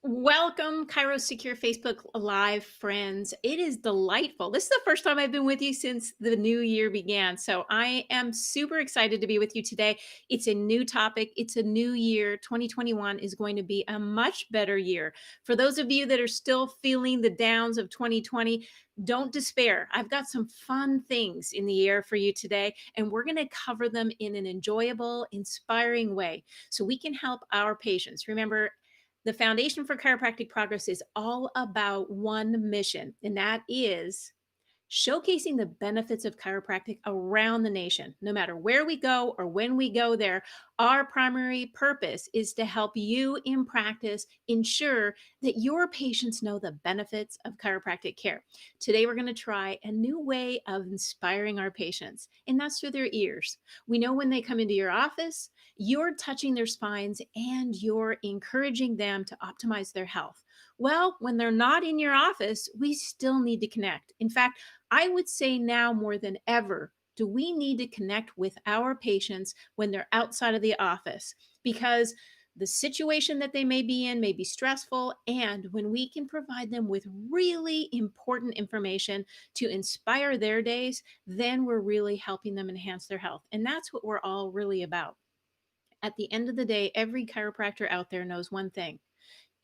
Welcome, Kairos Secure Facebook Live friends. It is delightful. This is the first time I've been with you since the new year began. So I am super excited to be with you today. It's a new topic, it's a new year. 2021 is going to be a much better year. For those of you that are still feeling the downs of 2020, don't despair. I've got some fun things in the air for you today, and we're going to cover them in an enjoyable, inspiring way so we can help our patients. Remember, the Foundation for Chiropractic Progress is all about one mission, and that is showcasing the benefits of chiropractic around the nation. No matter where we go or when we go there, our primary purpose is to help you in practice ensure that your patients know the benefits of chiropractic care. Today, we're going to try a new way of inspiring our patients, and that's through their ears. We know when they come into your office, you're touching their spines and you're encouraging them to optimize their health. Well, when they're not in your office, we still need to connect. In fact, I would say now more than ever, do we need to connect with our patients when they're outside of the office? Because the situation that they may be in may be stressful. And when we can provide them with really important information to inspire their days, then we're really helping them enhance their health. And that's what we're all really about. At the end of the day, every chiropractor out there knows one thing: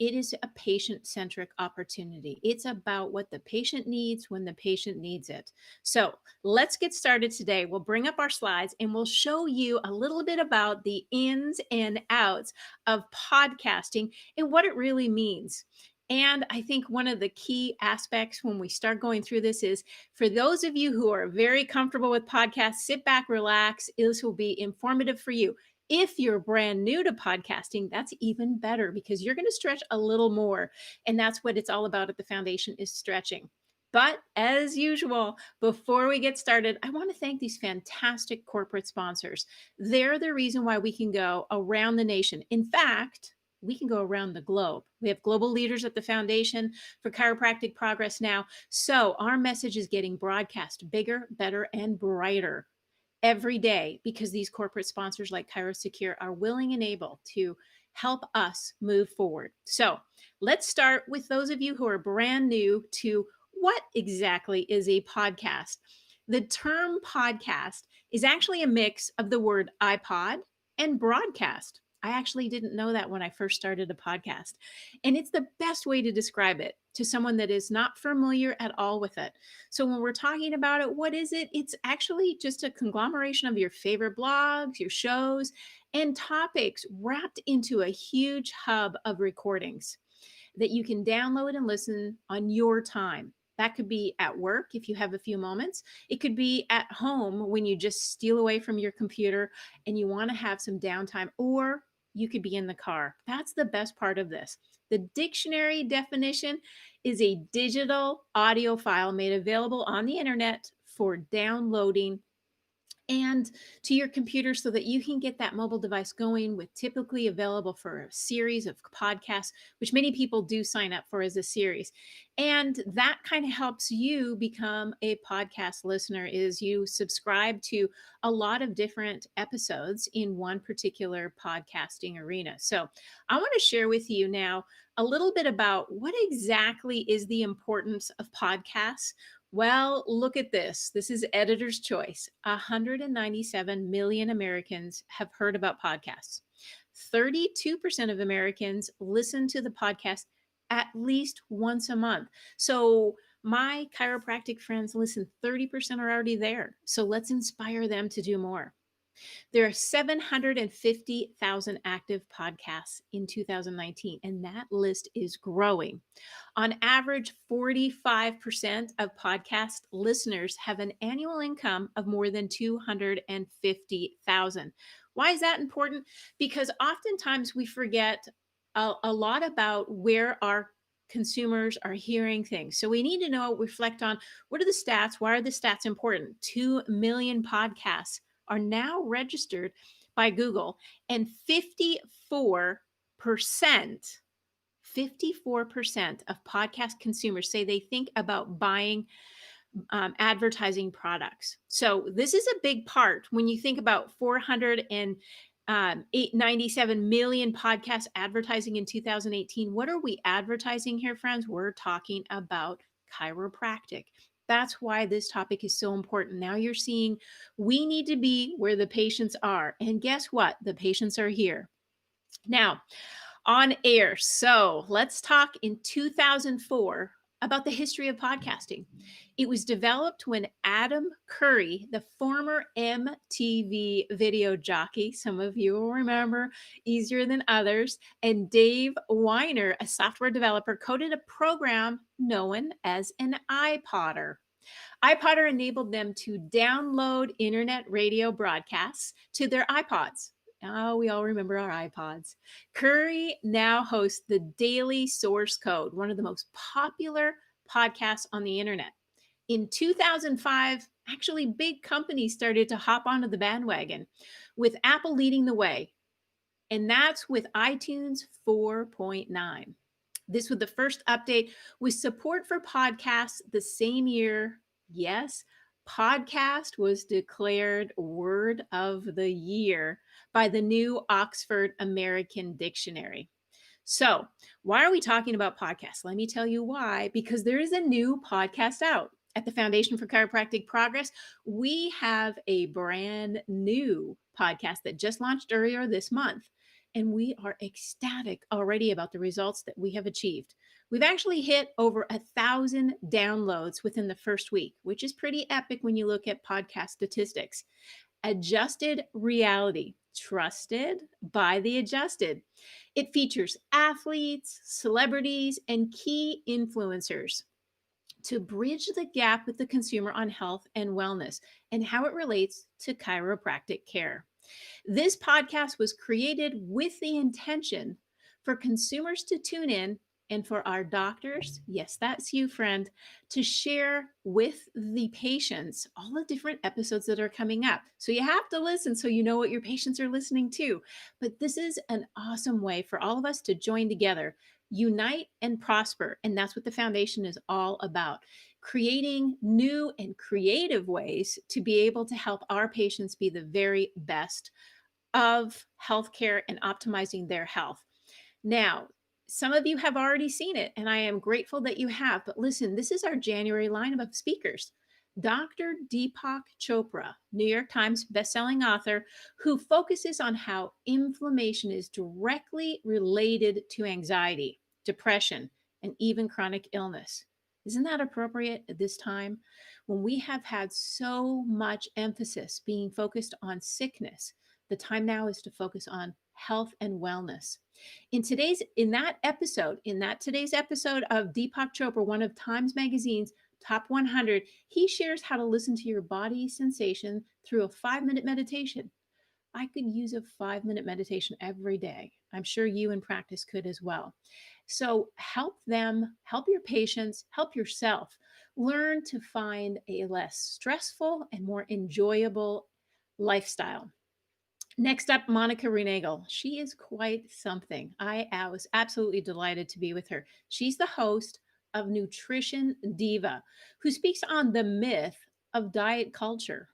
it is a patient centric opportunity. It's about what the patient needs when the patient needs it. So let's get started today. We'll bring up our slides and we'll show you a little bit about the ins and outs of podcasting and what it really means. And I think one of the key aspects when we start going through this is for those of you who are very comfortable with podcasts, sit back, relax. This will be informative for you. If you're brand new to podcasting, that's even better because you're going to stretch a little more. And that's what it's all about at the foundation, is stretching. But as usual, before we get started, I want to thank these fantastic corporate sponsors. They're the reason why we can go around the nation. In fact, we can go around the globe. We have global leaders at the Foundation for Chiropractic Progress now. So our message is getting broadcast bigger, better, and brighter every day because these corporate sponsors like Kairos Secure are willing and able to help us move forward. So let's start with those of you who are brand new to what exactly is a podcast. The term podcast is actually a mix of the word iPod and broadcast. I actually didn't know that when I first started a podcast. And it's the best way to describe it to someone that is not familiar at all with it. So when we're talking about it, what is it? It's actually just a conglomeration of your favorite blogs, your shows, and topics wrapped into a huge hub of recordings that you can download and listen on your time. That could be at work if you have a few moments. It could be at home when you just steal away from your computer and you want to have some downtime, or you could be in the car. That's the best part of this. The dictionary definition is a digital audio file made available on the internet for downloading and to your computer so that you can get that mobile device going with typically available for a series of podcasts, which many people do sign up for as a series. And that kind of helps you become a podcast listener is you subscribe to a lot of different episodes in one particular podcasting arena. So I want to share with you now a little bit about what exactly is the importance of podcasts. Well, look at this. This is editor's choice. 197 million Americans have heard about podcasts. 32% of Americans listen to the podcast at least once a month. So, my chiropractic friends, listen, 30% are already there. So, let's inspire them to do more. There are 750,000 active podcasts in 2019, and that list is growing. On average, 45% of podcast listeners have an annual income of more than 250,000. Why is that important? Because oftentimes we forget a lot about where our consumers are hearing things. So we need to know, reflect on what are the stats? Why are the stats important? 2 million podcasts are now registered by Google, and 54% of podcast consumers say they think about buying advertising products. So this is a big part when you think about 400 and 897 million podcast advertising in 2018. What are we advertising here, friends? We're talking about chiropractic. That's why this topic is so important. Now you're seeing we need to be where the patients are. And guess what? The patients are here. Now, on air. So let's talk in 2004 about the history of podcasting. It was developed when Adam Curry, the former MTV video jockey, some of you will remember easier than others, and Dave Weiner, a software developer, coded a program known as an iPodder. iPodder enabled them to download internet radio broadcasts to their iPods. Oh, we all remember our iPods. Curry now hosts the Daily Source Code, one of the most popular podcasts on the internet. In 2005, actually, big companies started to hop onto the bandwagon, with Apple leading the way. And that's with iTunes 4.9. This was the first update with support for podcasts the same year. Yes, podcast was declared word of the year by the new Oxford American Dictionary. So, why are we talking about podcasts? Let me tell you why. Because there is a new podcast out. At the Foundation for Chiropractic Progress, we have a brand new podcast that just launched earlier this month. And we are ecstatic already about the results that we have achieved. We've actually hit over 1,000 downloads within the first week, which is pretty epic when you look at podcast statistics. Adjusted Reality, trusted by the adjusted. It features athletes, celebrities, and key influencers to bridge the gap with the consumer on health and wellness and how it relates to chiropractic care. This podcast was created with the intention for consumers to tune in and for our doctors, yes, that's you, friend, to share with the patients all the different episodes that are coming up. So you have to listen so you know what your patients are listening to. But this is an awesome way for all of us to join together, unite and prosper. And that's what the foundation is all about, creating new and creative ways to be able to help our patients be the very best of healthcare and optimizing their health. Now, some of you have already seen it, and I am grateful that you have. But listen, this is our January lineup of speakers. Dr. Deepak Chopra, New York Times bestselling author, who focuses on how inflammation is directly related to anxiety, depression, and even chronic illness. Isn't that appropriate at this time when we have had so much emphasis being focused on sickness? The time now is to focus on health and wellness. In today's episode of Deepak Chopra, one of Times Magazine's top 100, he shares how to listen to your body sensation through a 5-minute meditation. I could use a 5-minute meditation every day. I'm sure you in practice could as well. So help them, help your patients, help yourself learn to find a less stressful and more enjoyable lifestyle. Next up, Monica Renagel. She is quite something. I was absolutely delighted to be with her. She's the host of Nutrition Diva, who speaks on the myth of diet culture.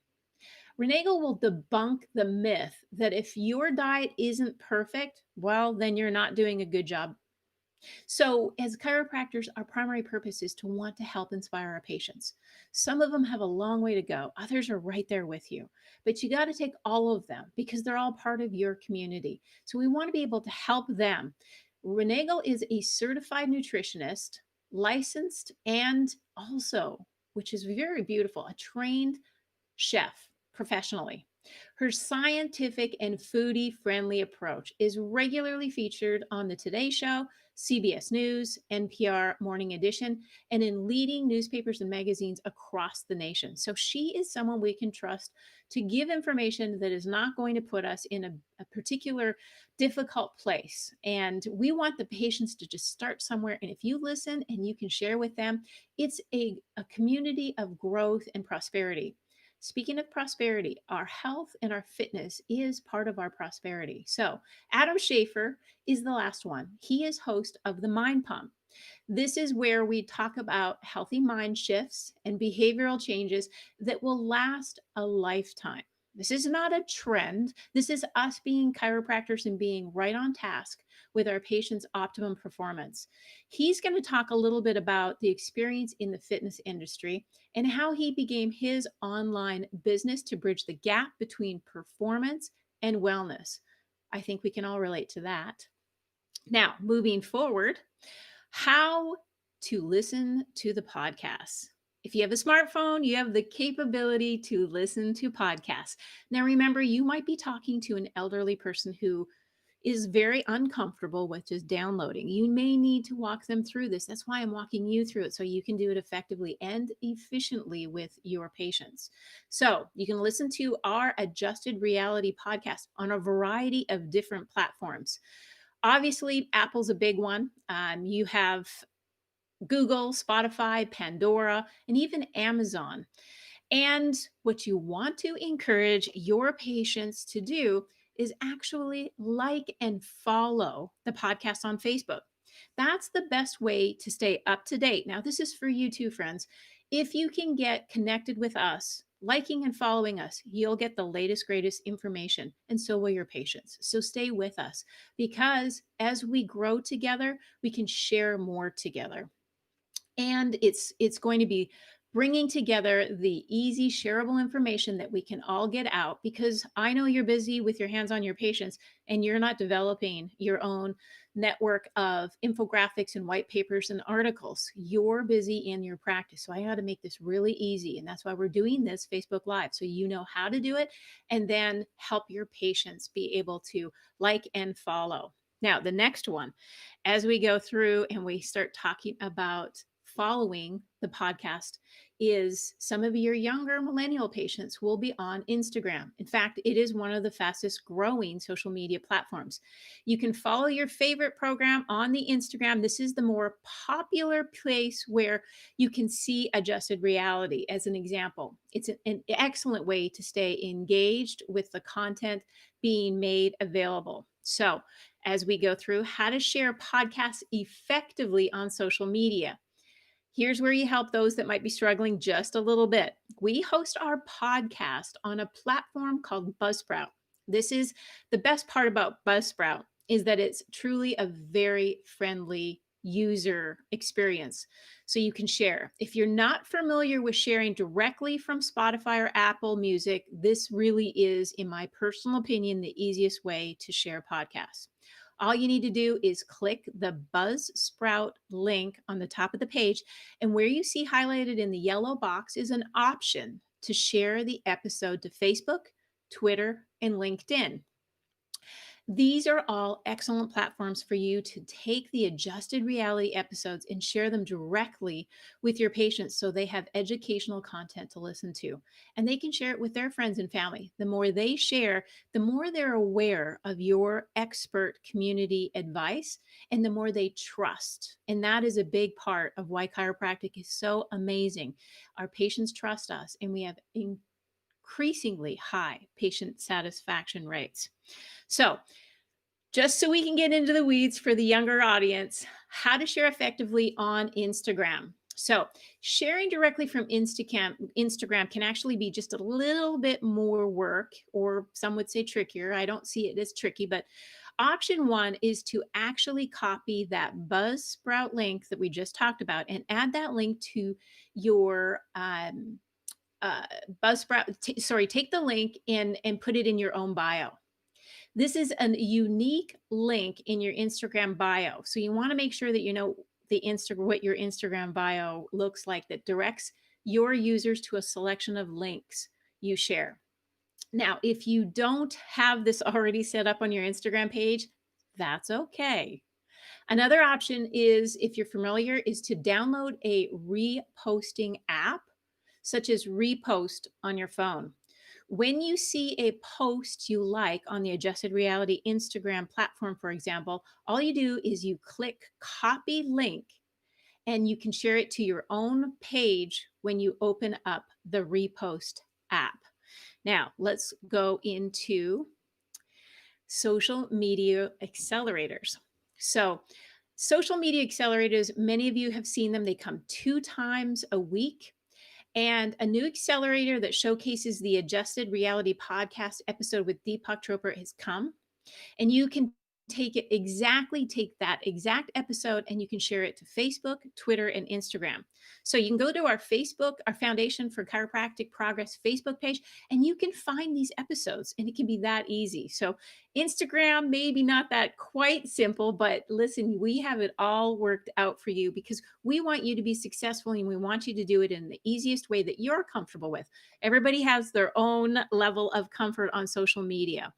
Renagel will debunk the myth that if your diet isn't perfect, well, then you're not doing a good job. So, as chiropractors, our primary purpose is to want to help inspire our patients. Some of them have a long way to go, others are right there with you. But you got to take all of them because they're all part of your community. So, we want to be able to help them. Renagel is a certified nutritionist, licensed, and also, which is very beautiful, a trained chef professionally. Her scientific and foodie friendly approach is regularly featured on The Today Show, CBS News, NPR Morning Edition, and in leading newspapers and magazines across the nation. So she is someone we can trust to give information that is not going to put us in a particular difficult place. And we want the patients to just start somewhere. And if you listen and you can share with them, it's a community of growth and prosperity. Speaking of prosperity, our health and our fitness is part of our prosperity. So, Adam Schafer is the last one. He is host of The Mind Pump. This is where we talk about healthy mind shifts and behavioral changes that will last a lifetime. This is not a trend. This is us being chiropractors and being right on task with our patients' optimum performance. He's going to talk a little bit about the experience in the fitness industry and how he began his online business to bridge the gap between performance and wellness. I think we can all relate to that. Now, moving forward, how to listen to the podcasts. If you have a smartphone, you have the capability to listen to podcasts. Now, remember, you might be talking to an elderly person who is very uncomfortable with just downloading. You may need to walk them through this. That's why I'm walking you through it so you can do it effectively and efficiently with your patients. So, you can listen to our Adjusted Reality podcast on a variety of different platforms. Obviously, Apple's a big one. You have Google, Spotify, Pandora, and even Amazon. And what you want to encourage your patients to do is actually like and follow the podcast on Facebook. That's the best way to stay up to date. Now, this is for you too, friends. If you can get connected with us, liking and following us, you'll get the latest, greatest information, and so will your patients. So stay with us because as we grow together, we can share more together. And it's going to be bringing together the easy shareable information that we can all get out, because I know you're busy with your hands on your patients and you're not developing your own network of infographics and white papers and articles. You're busy in your practice, so I got to make this really easy, and that's why we're doing this Facebook Live, so you know how to do it and then help your patients be able to like and follow. Now, the next one, as we go through and we start talking about following the podcast, is some of your younger millennial patients will be on Instagram. In fact, it is one of the fastest growing social media platforms. You can follow your favorite program on the Instagram. This is the more popular place where you can see Adjusted Reality as an example. It's an excellent way to stay engaged with the content being made available. So, as we go through how to share podcasts effectively on social media, here's where you help those that might be struggling just a little bit. We host our podcast on a platform called Buzzsprout. This is the best part about Buzzsprout, is that it's truly a very friendly user experience. So you can share. If you're not familiar with sharing directly from Spotify or Apple Music, this really is, in my personal opinion, the easiest way to share podcasts. All you need to do is click the Buzzsprout link on the top of the page, and where you see highlighted in the yellow box is an option to share the episode to Facebook, Twitter, and LinkedIn. These are all excellent platforms for you to take the Adjusted Reality episodes and share them directly with your patients so they have educational content to listen to. And they can share it with their friends and family. The more they share, the more they're aware of your expert community advice and the more they trust. And that is a big part of why chiropractic is so amazing. Our patients trust us, and we have increasingly high patient satisfaction rates. So, just so we can get into the weeds for the younger audience, how to share effectively on Instagram. So, sharing directly from Instagram can actually be just a little bit more work, or some would say trickier. I don't see it as tricky, but option one is to actually copy that Buzzsprout link that we just talked about and add that link to your Buzzsprout. Take the link and put it in your own bio. This is a unique link in your Instagram bio. So you want to make sure that you know what your Instagram bio looks like, that directs your users to a selection of links you share. Now, if you don't have this already set up on your Instagram page, that's okay. Another option is, if you're familiar, is to download a reposting app, such as Repost on your phone. When you see a post you like on the Adjusted Reality Instagram platform, for example, all you do is you click copy link and you can share it to your own page when you open up the Repost app. Now, let's go into social media accelerators. So, social media accelerators, many of you have seen them. They come 2 times a week. And a new accelerator that showcases the Adjusted Reality podcast episode with Deepak Chopra has come, and you can take that exact episode and you can share it to Facebook, Twitter, and Instagram. So you can go to our Facebook, our Foundation for Chiropractic Progress Facebook page, and you can find these episodes, and it can be that easy. So Instagram, maybe not that quite simple, but listen, we have it all worked out for you because we want you to be successful and we want you to do it in the easiest way that you're comfortable with. Everybody has their own level of comfort on social media.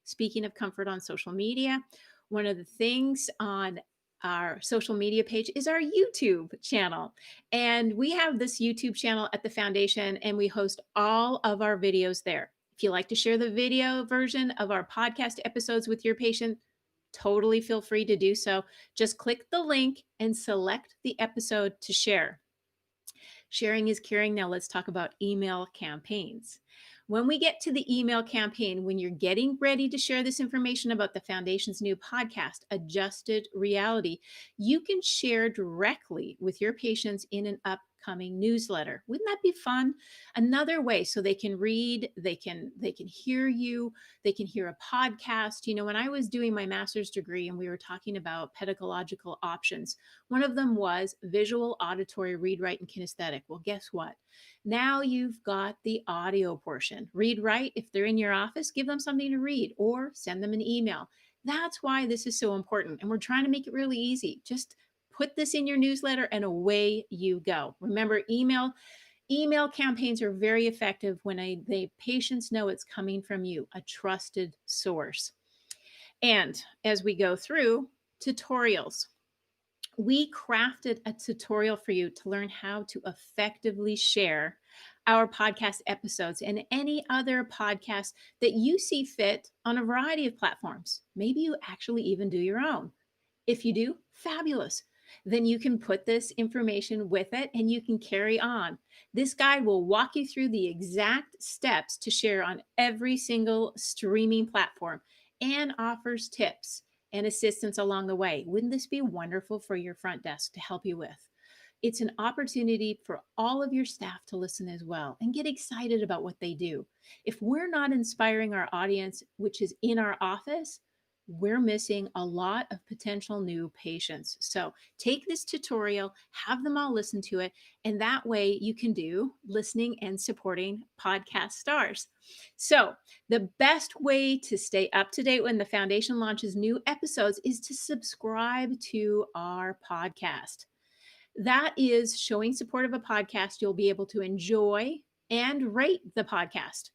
Speaking of comfort on social media, one of the things on our social media page is our YouTube channel. And we have this YouTube channel at the foundation, and we host all of our videos there. If you like to share the video version of our podcast episodes with your patient, totally feel free to do so. Just click the link and select the episode to share. Sharing is caring. Now let's talk about email campaigns. When we get to the email campaign, when you're getting ready to share this information about the Foundation's new podcast, Adjusted Reality, you can share directly with your patients in an upcoming newsletter. Wouldn't that be fun? Another way so they can read, they can hear you, they can hear a podcast. You know, when I was doing my master's degree and we were talking about pedagogical options, one of them was visual, auditory, read, write, and kinesthetic. Well, guess what? Now you've got the audio portion. Read, write. If they're in your office, give them something to read or send them an email. That's why this is so important. And we're trying to make it really easy. Just put this in your newsletter and away you go. Remember, email campaigns are very effective when the patients know it's coming from you, a trusted source. And as we go through tutorials, we crafted a tutorial for you to learn how to effectively share our podcast episodes and any other podcast that you see fit on a variety of platforms. Maybe you actually even do your own. If you do, fabulous. Then you can put this information with it and you can carry on. This guide will walk you through the exact steps to share on every single streaming platform and offers tips and assistance along the way. Wouldn't this be wonderful for your front desk to help you with? It's an opportunity for all of your staff to listen as well and get excited about what they do. If we're not inspiring our audience, which is in our office, we're missing a lot of potential new patients. So take this tutorial, have them all listen to it, and that way you can do listening and supporting podcast stars. So the best way to stay up to date when the foundation launches new episodes is to subscribe to our podcast. That is showing support of a podcast you'll be able to enjoy and rate the podcast.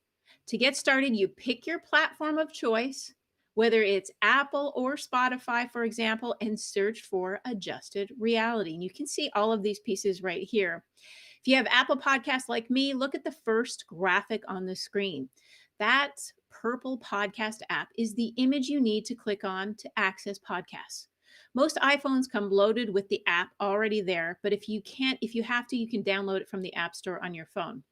To get started, you pick your platform of choice, whether it's Apple or Spotify, for example, and search for Adjusted Reality. And you can see all of these pieces right here. If you have Apple Podcasts like me, look at the first graphic on the screen. That purple podcast app is the image you need to click on to access podcasts. Most iPhones come loaded with the app already there, but if you have to, you can download it from the App Store on your phone.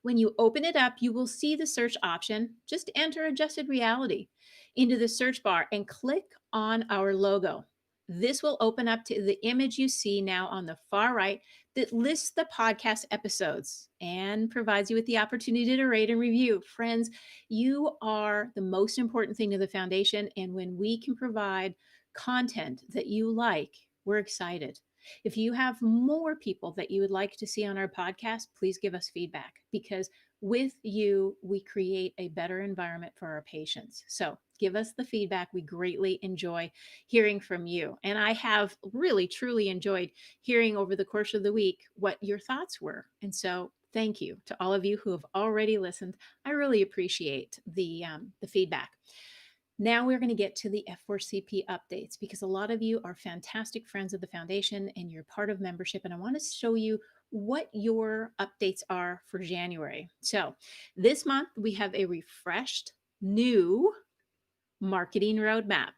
When you open it up, you will see the search option. Just enter Adjusted Reality into the search bar and click on our logo. This will open up to the image you see now on the far right that lists the podcast episodes and provides you with the opportunity to rate and review. Friends, you are the most important thing to the foundation. And when we can provide content that you like, we're excited. If you have more people that you would like to see on our podcast, please give us feedback because with you, we create a better environment for our patients. So give us the feedback. We greatly enjoy hearing from you. And I have really, truly enjoyed hearing over the course of the week what your thoughts were. And so thank you to all of you who have already listened. I really appreciate the feedback. Now we're going to get to the F4CP updates because a lot of you are fantastic friends of the foundation and you're part of membership. And I want to show you what your updates are for January. So this month we have a refreshed new marketing roadmap.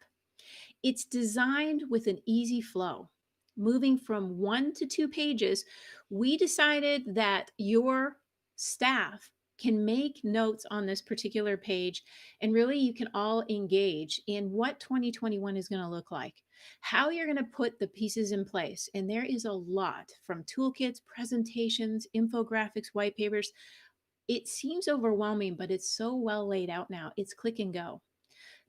It's designed with an easy flow. Moving from 1 to 2 pages, we decided that your staff can make notes on this particular page, and really you can all engage in what 2021 is going to look like, how you're going to put the pieces in place. And there is a lot, from toolkits, presentations, infographics, white papers. It seems overwhelming, but it's so well laid out now. It's click and go.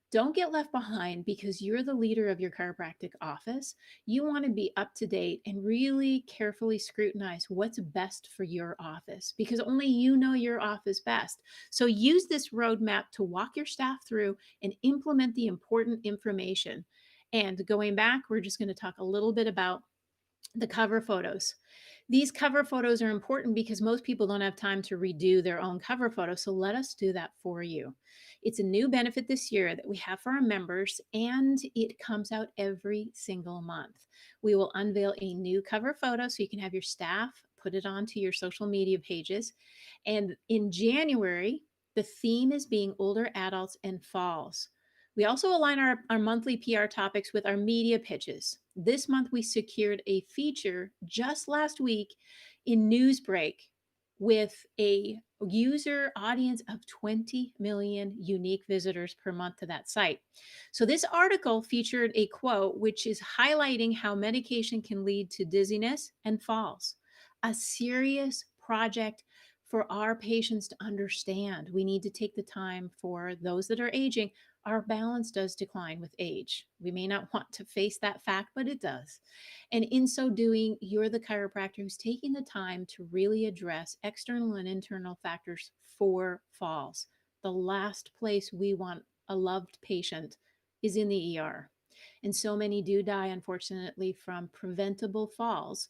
Don't get left behind because you're the leader of your chiropractic office. You want to be up to date and really carefully scrutinize what's best for your office, because only you know your office best. So use this roadmap to walk your staff through and implement the important information. And going back, we're just going to talk a little bit about the cover photos. These cover photos are important because most people don't have time to redo their own cover photo. So let us do that for you. It's a new benefit this year that we have for our members, and it comes out every single month. We will unveil a new cover photo so you can have your staff put it onto your social media pages. And in January, the theme is being older adults and falls. We also align our monthly PR topics with our media pitches. This month, we secured a feature just last week in Newsbreak with a user audience of 20 million unique visitors per month to that site. So, this article featured a quote which is highlighting how medication can lead to dizziness and falls, a serious project for our patients to understand. We need to take the time for those that are aging. Our balance does decline with age. We may not want to face that fact, but it does. And in so doing, you're the chiropractor who's taking the time to really address external and internal factors for falls. The last place we want a loved patient is in the ER. And so many do die, unfortunately, from preventable falls.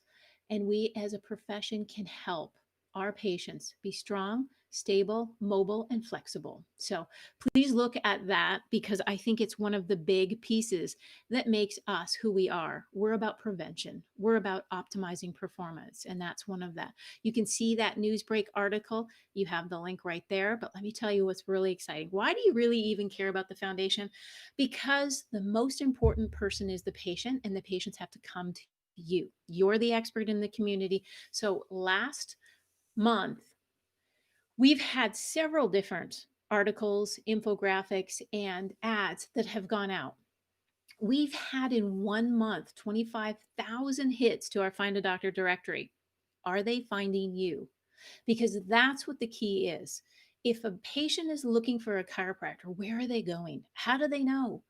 And we as a profession can help our patients be strong, stable, mobile, and flexible. So please look at that, because I think it's one of the big pieces that makes us who we are. We're about prevention. We're about optimizing performance. And that's one of that. You can see that Newsbreak article. You have the link right there. But let me tell you what's really exciting. Why do you really even care about the foundation? Because the most important person is the patient, and the patients have to come to you. You're the expert in the community. So last month, we've had several different articles, infographics, and ads that have gone out. We've had in 1 month 25,000 hits to our Find a Doctor directory. Are they finding you? Because that's what the key is. If a patient is looking for a chiropractor, where are they going? How do they know?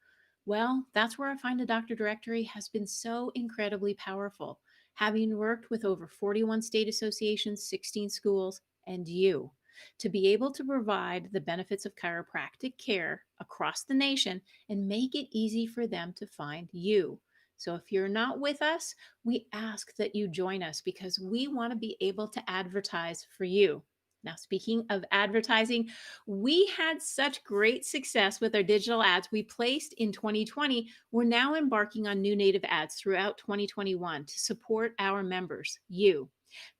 Well, that's where our Find a Doctor directory has been so incredibly powerful, having worked with over 41 state associations, 16 schools, and you, to be able to provide the benefits of chiropractic care across the nation and make it easy for them to find you. So if you're not with us, we ask that you join us, because we want to be able to advertise for you. Now, speaking of advertising, we had such great success with our digital ads we placed in 2020. We're now embarking on new native ads throughout 2021 to support our members, you.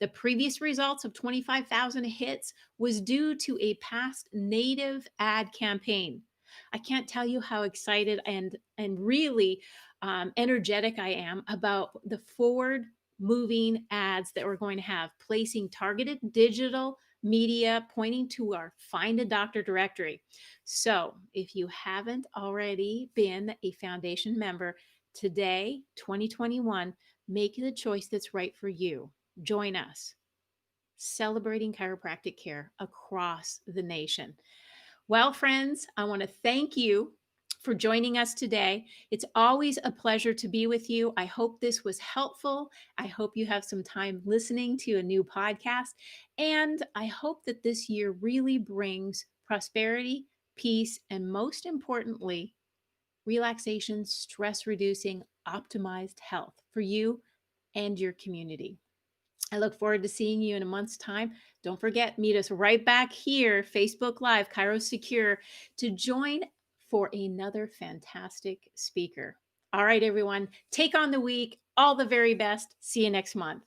The previous results of 25,000 hits was due to a past native ad campaign. I can't tell you how excited and really energetic I am about the forward moving ads that we're going to have, placing targeted digital media pointing to our Find a Doctor directory. So if you haven't already been a foundation member, today, 2021, make the choice that's right for you. Join us, celebrating chiropractic care across the nation. Well, friends, I want to thank you for joining us today. It's always a pleasure to be with you. I hope this was helpful. I hope you have some time listening to a new podcast. And I hope that this year really brings prosperity, peace, and most importantly, relaxation, stress reducing, optimized health for you and your community. I look forward to seeing you in a month's time. Don't forget, meet us right back here, Facebook Live, Chiro Secure, to join for another fantastic speaker. All right, everyone, take on the week. All the very best. See you next month.